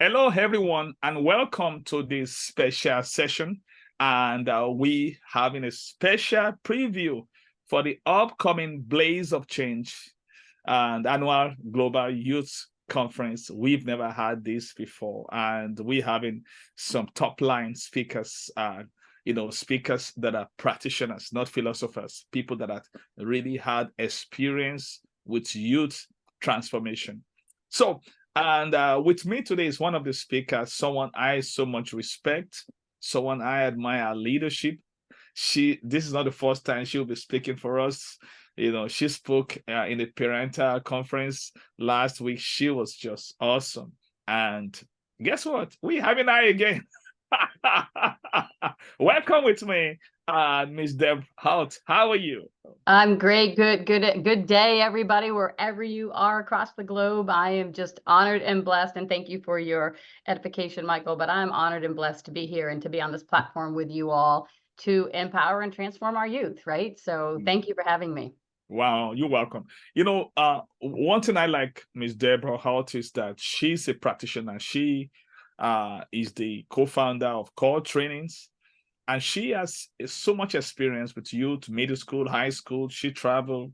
Hello, everyone, and welcome to this special session. And we having a special preview for the upcoming Blaze of Change and annual Global Youth Conference. We've never had this before, and we having some top line speakers. Speakers that are practitioners, not philosophers, people that have really had experience with youth transformation. So and with me today is one of the speakers, someone I so much respect, someone I admire leadership. This is not the first time she'll be speaking for us. She spoke in the parental conference last week. She was just awesome. And guess what? We have an eye again. Welcome with me, Miss Debra Hult. How are you? I'm great. Good day, everybody, wherever you are across the globe. I am just honored and blessed, and thank you for your edification, Michael. But I'm honored and blessed to be here and to be on this platform with you all to empower and transform our youth, right? So thank you for having me. Wow, you're welcome. One thing I like Miss Debra Hult is that she's a practitioner. She is the co-founder of Core Trainings, and she has so much experience with youth, middle school, high school. She traveled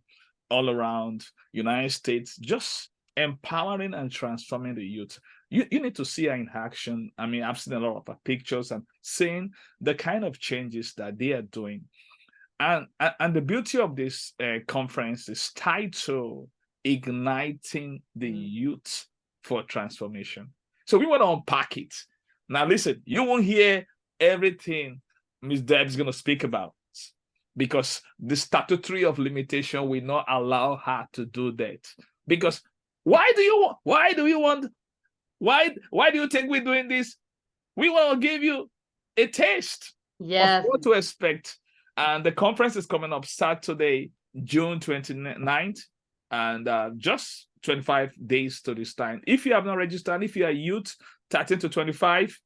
all around United States, just empowering and transforming the youth. You need to see her in action. I mean, I've seen a lot of her pictures and seeing the kind of changes that they are doing. And the beauty of this conference is tied to igniting the youth for transformation. So we want to unpack it. Now, listen, you won't hear everything Ms. Deb's going to speak about because the statutory of limitation will not allow her to do that. Because why do you think we're doing this? We want to give you a taste of what to expect. And the conference is coming up Saturday, June 29th, and just 25 days to this time. If you have not registered, if you are youth 13 to 25,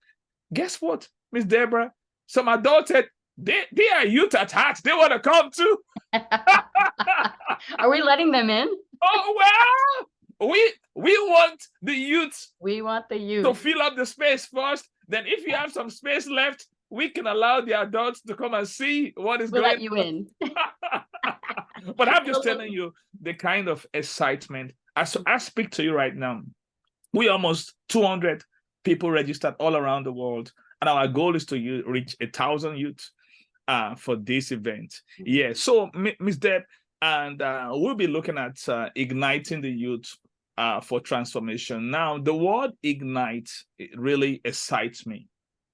guess what, Miss Debra? Some adults said they are youth at heart. They want to come too. Are we letting them in? Oh, well, we want the youth. We want the youth to fill up the space first. Then if you have some space left, we can allow the adults to come and see what is going on. We'll let you in. But I'm just telling you the kind of excitement. As I speak to you right now, we almost 200 people registered all around the world. And our goal is to reach 1,000 youth for this event. Yeah, so Ms. Deb, and we'll be looking at igniting the youth for transformation. Now, the word ignite, it really excites me.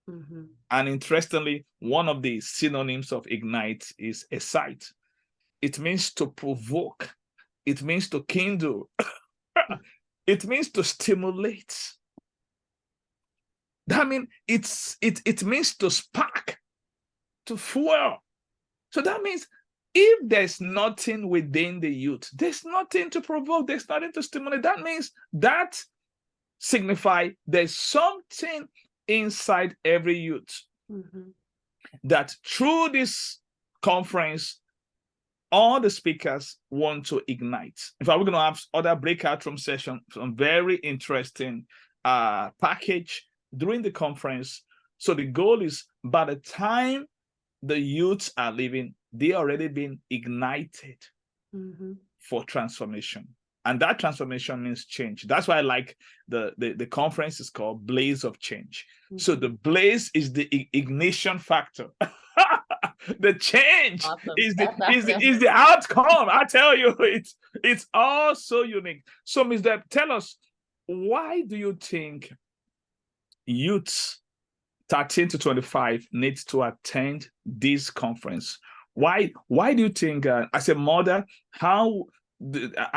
Mm-hmm. And interestingly, one of the synonyms of ignite is excite. It means to provoke. It means to kindle. It means to stimulate. That means it means to spark, to fuel. So that means if there's nothing within the youth, there's nothing to provoke, there's nothing to stimulate. That means that signifies there's something inside every youth that through this conference, all the speakers want to ignite. In fact, we're going to have other breakout room sessions, some very interesting package during the conference. So the goal is by the time the youths are leaving, they already been ignited for transformation. And that transformation means change. That's why I like the conference is called Blaze of Change. So the blaze is the ignition factor. The change is the outcome. I tell you, it's all so unique. So Ms. Deb, tell us, why do you think youths 13 to 25 need to attend this conference? Why do you think, as a mother, I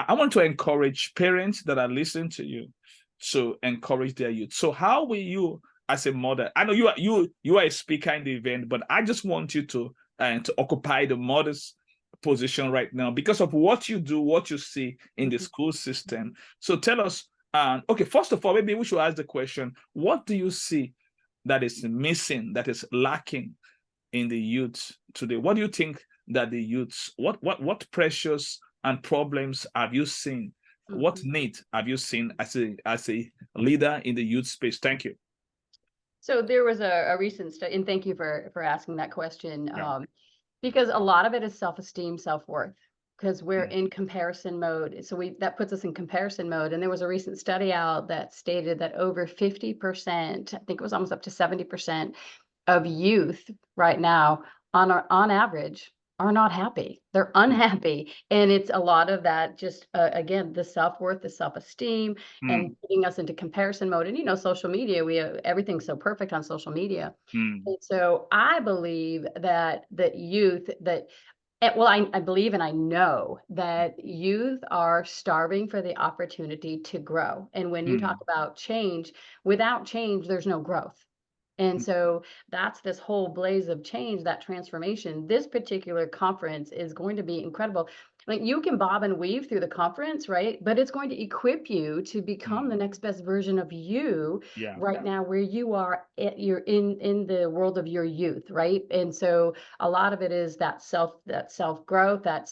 want to encourage parents that are listening to you to encourage their youth. So how will you, as a mother, I know you are a speaker in the event, but I just want you to occupy the mother's position right now because of what you do, what you see in the school system. So tell us, okay, first of all, maybe we should ask the question, what do you see that is missing, that is lacking in the youth today? What do you think that the youths, what pressures and problems have you seen? What need have you seen as a leader in the youth space? Thank you. So there was a recent study, and thank you for asking that question, Yeah. because a lot of it is self-esteem, self-worth, because we're Mm, in comparison mode. So that puts us in comparison mode. And there was a recent study out that stated that over 50%, I think it was almost up to 70% of youth right now on average are not happy. They're unhappy. And it's a lot of that just again, the self-worth, the self-esteem, mm, and putting us into comparison mode. And social media, everything's so perfect on social media. mm, And so I believe that youth that well, I believe and I know that youth are starving for the opportunity to grow. And when you talk mm, about change, without change, there's no growth. And mm, so that's this whole blaze of change, that transformation. This particular conference is going to be incredible. Like, you can bob and weave through the conference, right? But it's going to equip you to become mm. the next best version of you Yeah. right now, where you are you're in the world of your youth, right? And so a lot of it is that self growth, that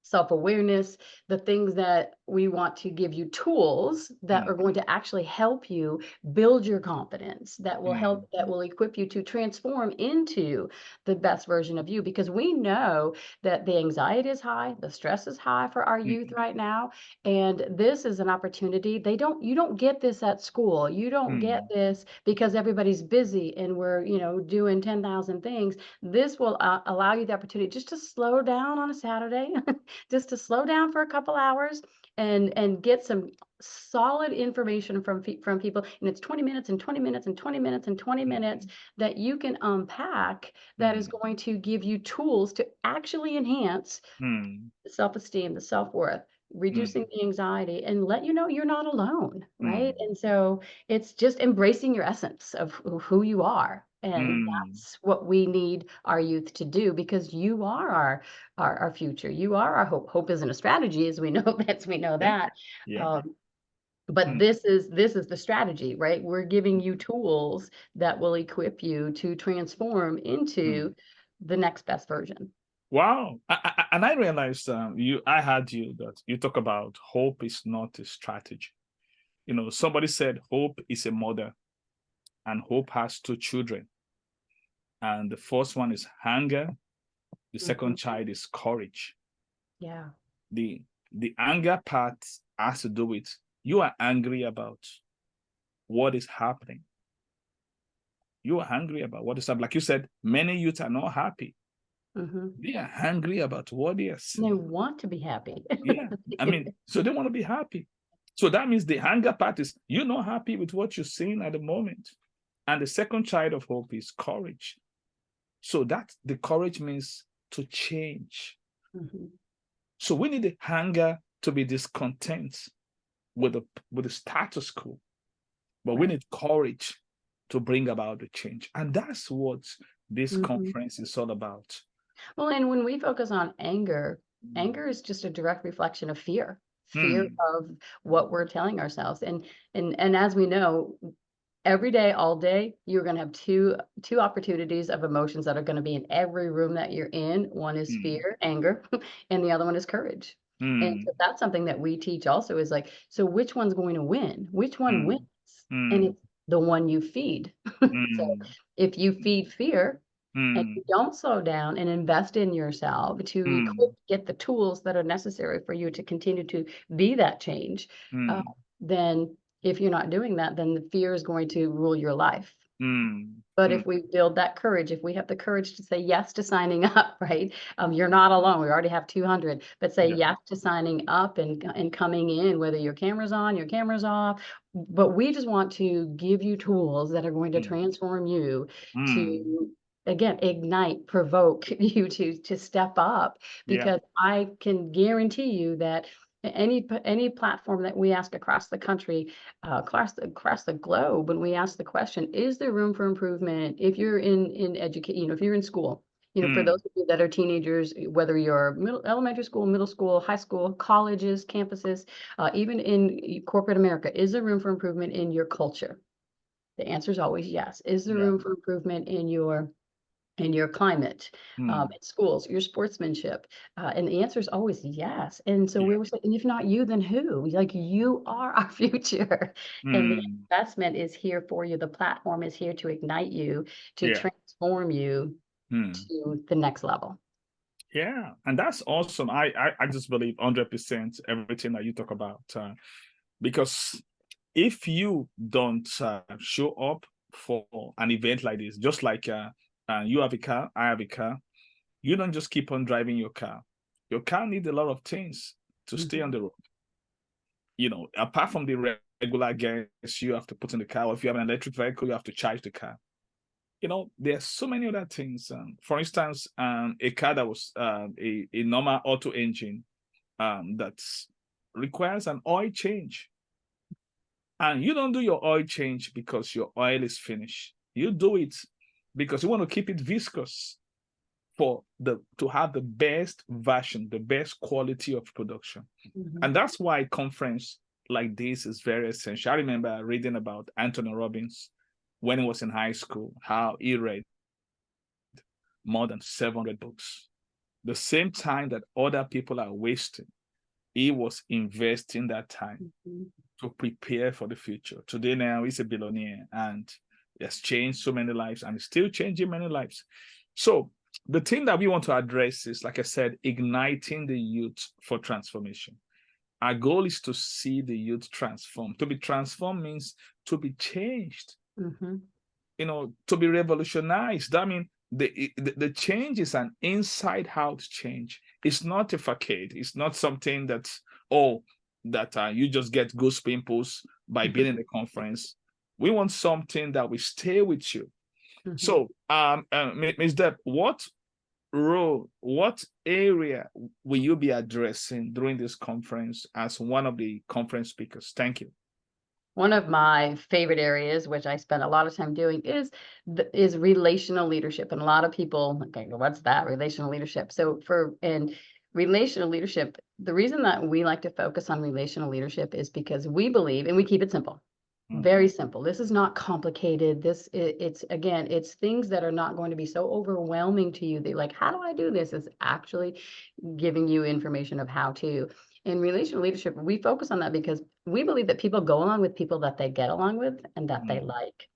self-awareness, the things that we want to give you tools that Mm, are going to actually help you build your confidence, mm, that will equip you to transform into the best version of you. Because we know that the anxiety is high, the stress is high for our youth mm, right now. And this is an opportunity. You don't get this at school. You don't get mm, this because everybody's busy and we're, doing 10,000 things. This will allow you the opportunity just to slow down on a Saturday, just to slow down for a couple hours and get some solid information from people. And it's 20 minutes and 20 minutes and 20 minutes and 20 minutes mm, that you can unpack, that is mm, going to give you tools to actually enhance mm, the self-esteem, the self-worth, reducing mm, the anxiety, and let you know you're not alone, right? mm, And so it's just embracing your essence of who you are. And mm. that's what we need our youth to do, because you are our future. You are our hope. Hope isn't a strategy, as we know we know Yeah. that. Yeah. Um, but Mm, this is the strategy, right? We're giving you tools that will equip you to transform mm. into the next best version. Wow. And I realized I heard you that you talk about hope is not a strategy. Somebody said hope is a mother, and hope has two children. And the first one is hunger. The second Mhm. child is courage. Yeah. The the anger part has to do with you are angry about what is happening. You are angry about what is happening. Like you said, many youth are not happy. Mhm. They are angry about what they are And they seeing. want to be happy. Yeah. I mean, so they want to be happy. So that means the anger part is you're not happy with what you're seeing at the moment. And the second child of hope is courage. So that the courage means to change. Mhm. So we need the anger to be discontent with the status quo, but we Right. need courage to bring about the change. And that's what this Mhm. conference is all about. Well, and when we focus on anger, Mm, anger is just a direct reflection of fear mm, of what we're telling ourselves. And as we know, every day, all day, you're going to have two opportunities of emotions that are going to be in every room that you're in. One is mm, fear, anger, and the other one is courage. And so mm, that's something that we teach also, is like, so which one's going to win? Which one wins? mm, And mm, it's the one you feed. So mm, if you feed fear and mm, you don't slow down and invest in yourself to mm, get the tools that are necessary for you to continue to be that change, uh, mm, then if you're not doing that, then the fear is going to rule your life. mm, But mm. if we build that courage, if we have the courage to say yes to signing up, right? You're not alone. We already have 200, but say Yeah. yes to signing up and coming in, whether your camera's on, your camera's off. But we just want to give you tools that are going to Mm, transform you mm, to, again, ignite, provoke you to step up, yeah. because I can guarantee you that any platform that we ask across the country, across the globe, when we ask the question, is there room for improvement? If you're in education, if you're in school, for Mm, those of you that are teenagers, whether you're elementary school, middle school, high school, colleges, campuses, even in corporate America, is there room for improvement in your culture? The answer is always yes. Is there yeah. room for improvement in your in your climate, Mm. in schools, your sportsmanship? And the answer is always yes. And so Yeah. we were saying, if not you, then who? Like, you are our future. And the Mm. investment is here for you. The platform is here to ignite you, to Yeah. transform you Mm. to the next level. Yeah. And that's awesome. I just believe 100% everything that you talk about. Because if you don't show up for an event like this, just like you have a car, I have a car, you don't just keep on driving your car. Your car needs a lot of things to stay on Mhm. the road. Apart from the regular gas you have to put in the car, or if you have an electric vehicle, you have to charge the car. There's so many other things. For instance, a car that was a normal auto engine that requires an oil change. And you don't do your oil change because your oil is finished. You do it because you want to keep it viscous to have the best version, the best quality of production. Mhm. And that's why a conference like this is very essential. I remember reading about Anthony Robbins when he was in high school, how he read more than 700 books. The same time that other people are wasting, he was investing that time Mhm. to prepare for the future. Today now he's a billionaire and he has changed so many lives and is still changing many lives. So the thing that we want to address is, like I said, igniting the youth for transformation. Our goal is to see the youth transform. To be transformed means to be changed, Mhm. to be revolutionized. I mean, the change is an inside out change. It's not a facade. It's not something that you just get goose pimples by being in the conference. We want something that will stay with you. Mhm. So, Ms. Deb, what area will you be addressing during this conference as one of the conference speakers? Thank you. One of my favorite areas, which I spend a lot of time doing, is relational leadership. And a lot of people, okay, what's that? Relational leadership. In relational leadership, the reason that we like to focus on relational leadership is because we believe, and we keep it simple, Mm, very simple. This is not complicated. It's things that are not going to be so overwhelming to you. They like, how do I do this? It's actually giving you information of how to. In relational leadership, we focus on that because we believe that people go along with people that they get along with and that they mm, like.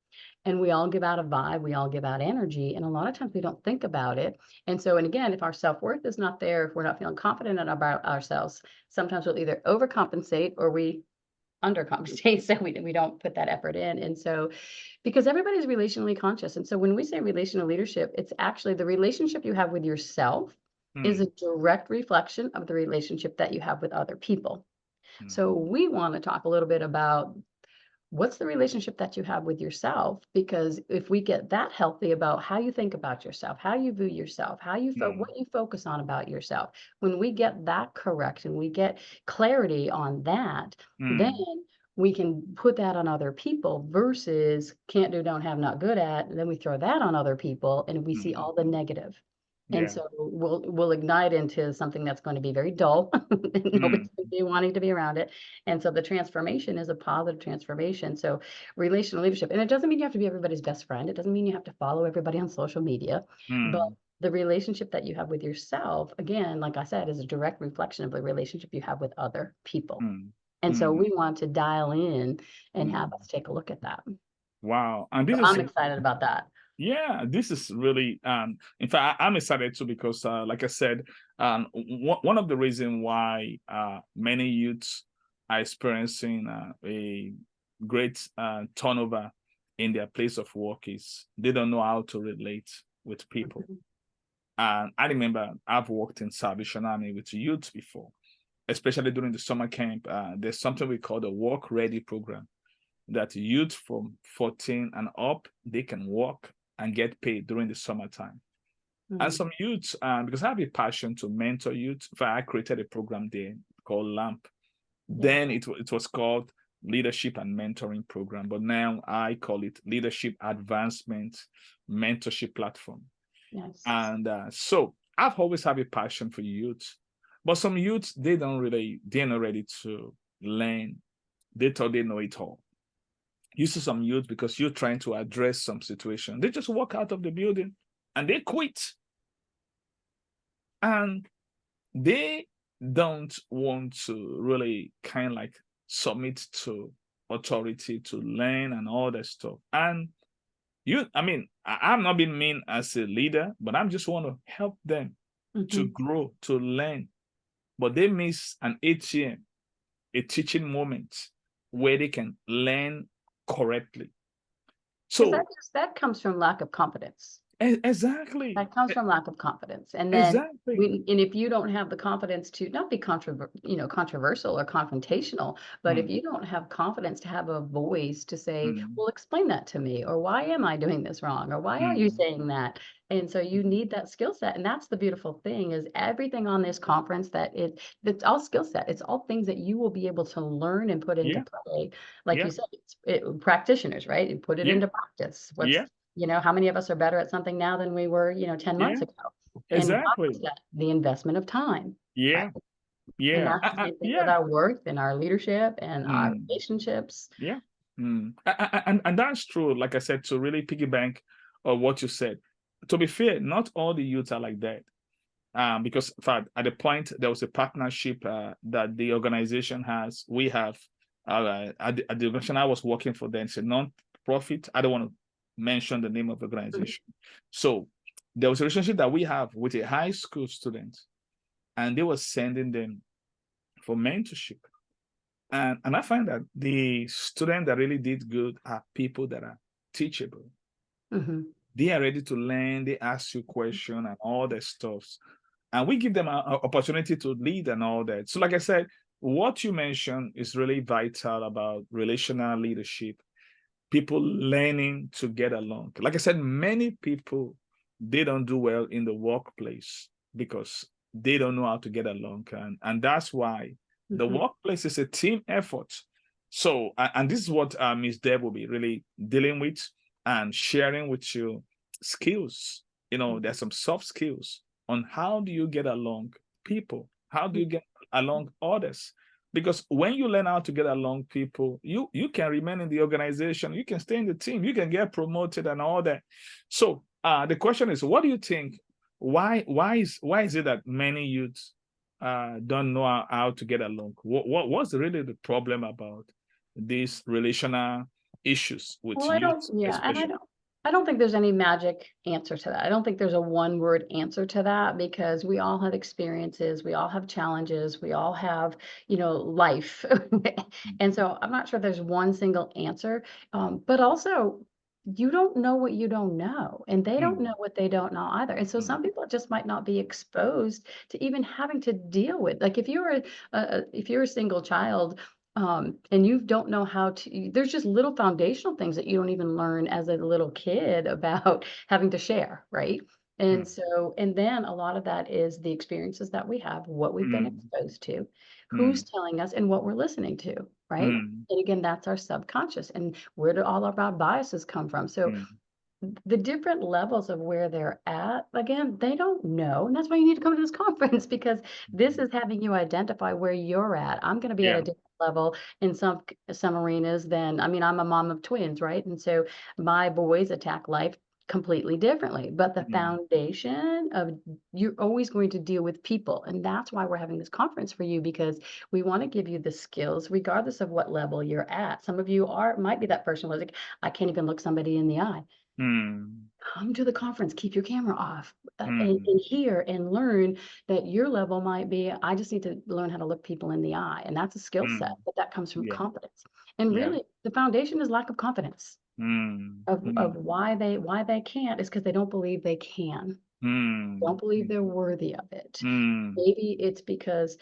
And we all give out a vibe, we all give out energy. And a lot of times we don't think about it. And again, if our self-worth is not there, if we're not feeling confident about ourselves, sometimes we'll either overcompensate or we undercompensate. So we don't put that effort in. And so because everybody's relationally conscious. And so when we say relational leadership, it's actually the relationship you have with yourself is mm, a direct reflection of the relationship that you have with other people. mm, So we want to talk a little bit about what's the relationship that you have with yourself, because if we get that healthy about how you think about yourself, how you view yourself, mm, what you focus on about yourself, when we get that correct and we get clarity on that, then mm, we can put that on other people versus can't do, don't have, not good at, and then we throw that on other people and we see mm. all the negative. And Yeah. so we'll ignite into something that's going to be very dull and Mm, nobody's going to be wanting to be around it. And so the transformation is a positive transformation. So relational leadership, and it doesn't mean you have to be everybody's best friend. It doesn't mean you have to follow everybody on social media, but mm, the relationship that you have with yourself, again, like I said, is a direct reflection of the relationship you have with other people. mm, And so mm, we want to dial in and have mm. us take a look at that. Wow. And So this is I'm excited about that. Yeah, this is really in fact I'm excited too because like I said, one of the reasons why many youths are experiencing a great turnover in their place of work is they don't know how to relate with people. Mhm. And I remember I've worked in Salvation Army with youth before, especially during the summer camp. There's something we call the Work Ready program that youth from 14 and up, they can work and get paid during the summertime. And Mhm. some youths, because I have a passion to mentor youth, in fact, I created a program there called LAMP. Yeah. Then it was called Leadership and Mentoring Program, but now I call it Leadership Advancement Mentorship Platform. Yes. And so I've always had a passion for youth, but some youths, they're not ready to learn. They thought they know it all. You see some youth because you're trying to address some situation. They just walk out of the building. and they quit. And they don't want to really kind of like submit to authority to learn and all that stuff. And I mean, I'm not being mean as a leader, but I'm just want to help them to grow, to learn. But they miss an ATM, a teaching moment where they can learn correctly. So that comes from lack of confidence. exactly. That comes from lack of confidence. And then Exactly. and if you don't have the confidence to not be controversial or confrontational, but if you don't have confidence to have a voice to say, well, explain that to me, or why am I doing this wrong? Or why are you saying that? And so you need that skill set. And that's the beautiful thing is everything on this conference it's all skill set. It's all things that you will be able to learn and put into play. Like you said, practitioners, right? You put it into practice. How many of us are better at something now than we were, 10 months ago? And why is Exactly. that? The investment of time. Yeah. Right? And Yeah. that's the same thing with our work and our leadership and our Mm. relationships. Yeah. And that's true. Like I said, to really piggyback on what you said. To be fair, not all the youths are like that. Because in fact, at the point there was a partnership that the organization has. We have at the organization I was working for. Then it's a non-profit. I don't want to mention the name of the organization. So there was a relationship that we have with a high school student, and they were sending them for mentorship. And I find that the students that really did good are people that are teachable. They are ready to learn. They ask you questions and all that stuff. And we give them an opportunity to lead and all that. So like I said, what you mentioned is really vital about relational leadership, people learning to get along. Like I said, many people, they don't do well in the workplace because they don't know how to get along. And that's why the workplace is a team effort. So, and this is what Ms. Deb will be really dealing with and sharing with you skills. There's some soft skills on how do you get along people? How do you get along others? Because when you learn how to get along people, you can remain in the organization, you can stay in the team, you can get promoted and all that. So the question is, what do you think? Why is it that many youths don't know how to get along? What's really the problem about these relational issues with Well, youth, and especially? I don't think there's any magic answer to that. I don't think there's a one word answer to that because we all have experiences, we all have challenges, we all have, life. And so I'm not sure there's one single answer. But also, you don't know what you don't know, and they don't know what they don't know either. And so some people just might not be exposed to even having to deal with, like if you're a single child, and you don't know how to, there's just little foundational things that you don't even learn as a little kid about having to share, right? And so, and then a lot of that is the experiences that we have, what we've been exposed to, who's telling us, and what we're listening to, right? And again, that's our subconscious. And where do all of our biases come from? So the different levels of where they're at, again, they don't know. And that's why you need to come to this conference, because this is having you identify where you're at. I'm going to be at a different level in some arenas than, I mean, I'm a mom of twins, right? And so my boys attack life completely differently. But the foundation of, you're always going to deal with people. And that's why we're having this conference for you, because we want to give you the skills, regardless of what level you're at. Some of you might be that person who's like, I can't even look somebody in the eye. Come to the conference, keep your camera off, and hear and learn that your level might be, I just need to learn how to look people in the eye. And that's a skill set, but that comes from confidence. And really, the foundation is lack of confidence of why they can't is because they don't believe they can. Don't believe they're worthy of it. Maybe it's because,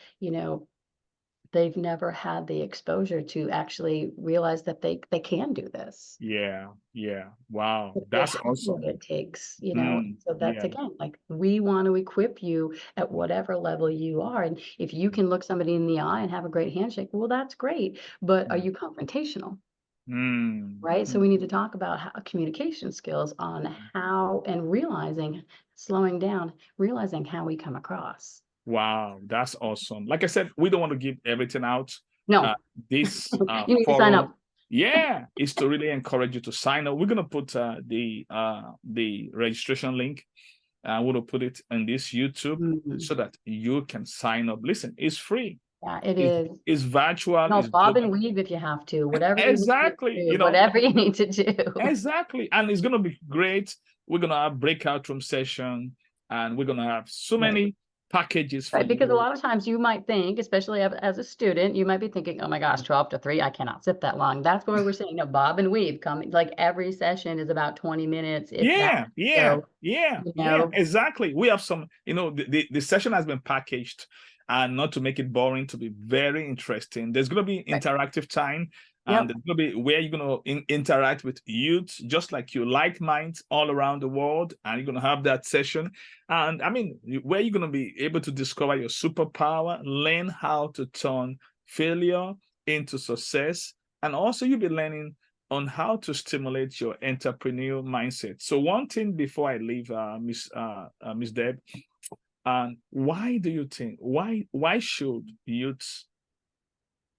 they've never had the exposure to actually realize that they can do this. Yeah. Wow. If they That's have what awesome. it takes, so that's Yeah. again, like, we want to equip you at whatever level you are. And if you can look somebody in the eye and have a great handshake, well, that's great. But are you confrontational? Right? So we need to talk about how communication skills on how, and slowing down, realizing how we come across. Wow, that's awesome. Like I said, we don't want to give everything out. No, This you need to sign forum, up. Yeah, is to really encourage you to sign up. We're gonna put the registration link. I want to put it in this YouTube so that you can sign up. Listen, it's free. Yeah, it is. It's virtual. No, It's bob and global. weave if you have to, whatever you need to Exactly. do, whatever you need to do. Exactly. And it's gonna be great. We're gonna have breakout room session, and we're gonna have so many packages for Right, because a you. lot of times you might think, especially as a student, you might be thinking, oh my gosh, 12 to 3, I cannot sit that long. That's why we're saying, no, bob and weave, come, like every session is about 20 minutes, if that. So, Exactly. We have some, the session has been packaged, and not to make it boring, to be very interesting. There's going to be interactive time, and there's going to be where you're going to interact with youth, just like you, like minds all around the world, and you're going to have that session. And I mean, where you're going to be able to discover your superpower, learn how to turn failure into success, and also you'll be learning on how to stimulate your entrepreneurial mindset. So one thing before I leave, Miss Deb, and why do you think, why should youths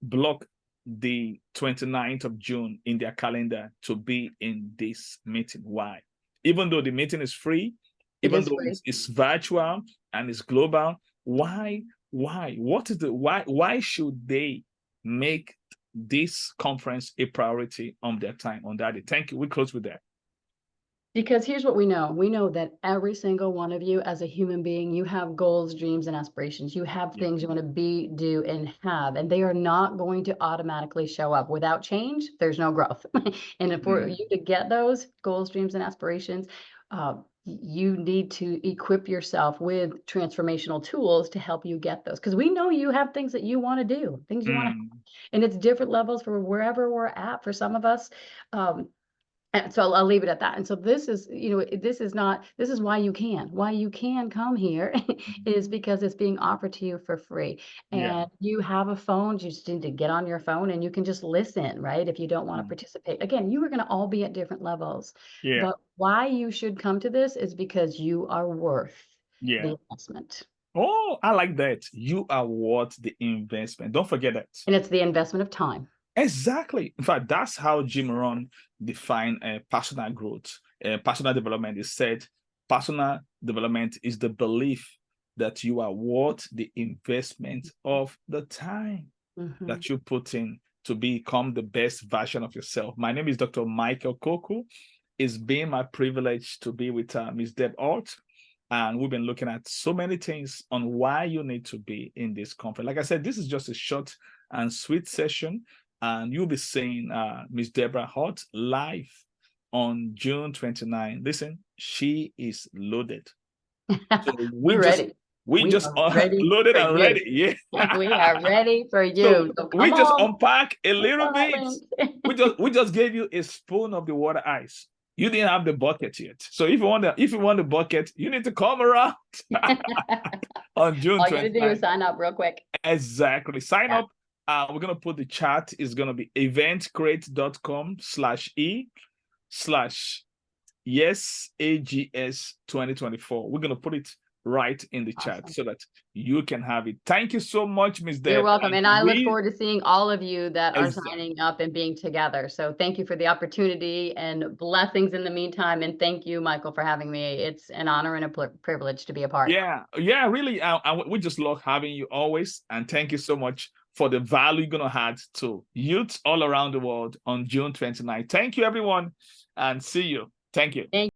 block the 29th of June in their calendar to be in this meeting? Why? Even though the meeting is free, even though it's virtual and it's global, why? What is the why should they make this conference a priority on their time, on that day? Thank you. We close with that. Because here's what we know. We know that every single one of you as a human being, you have goals, dreams, and aspirations. You have things you want to be, do, and have, and they are not going to automatically show up. Without change, there's no growth. And for you to get those goals, dreams, and aspirations, you need to equip yourself with transformational tools to help you get those. Because we know you have things that you want to do, things you want to, and it's different levels for wherever we're at. For some of us, and so I'll leave it at that. And so this is, this is why you can come here is because it's being offered to you for free. And you have a phone, you just need to get on your phone and you can just listen, right? If you don't want to participate. Again, you are going to all be at different levels. But why you should come to this is because you are worth the investment. Oh, I like that. You are worth the investment. Don't forget that. And it's the investment of time. Exactly. In fact, that's how Jim Rohn defined personal growth. Personal development is said, personal development is the belief that you are worth the investment of the time that you put in to become the best version of yourself. My name is Dr. Michael Koku. It's been my privilege to be with Ms. Debra Hult. And we've been looking at so many things on why you need to be in this conference. Like I said, this is just a short and sweet session. And you'll be seeing Miss Debra Hult live on June 29. Listen, she is loaded. So we just loaded and ready. Yeah. We are ready for you. So we just unpack a little bit. we just gave you a spoon of the water ice. You didn't have the bucket yet. So if you want the bucket, you need to come around on June 29. All you got to do is sign up real quick. Exactly. Sign up. We're going to put the chat is going to be eventcrate.com/e/yes-ags2024. We're going to put it right in the chat so that you can have it. Thank you so much, Ms. Deb. You're welcome. And I look forward to seeing all of you that are signing up and being together. So thank you for the opportunity and blessings in the meantime. And thank you, Michael, for having me. It's an honor and a privilege to be a part. Yeah, really. We just love having you always. And thank you so much for the value you're going to add to youth all around the world on June 29th. Thank you, everyone, and see you. Thank you.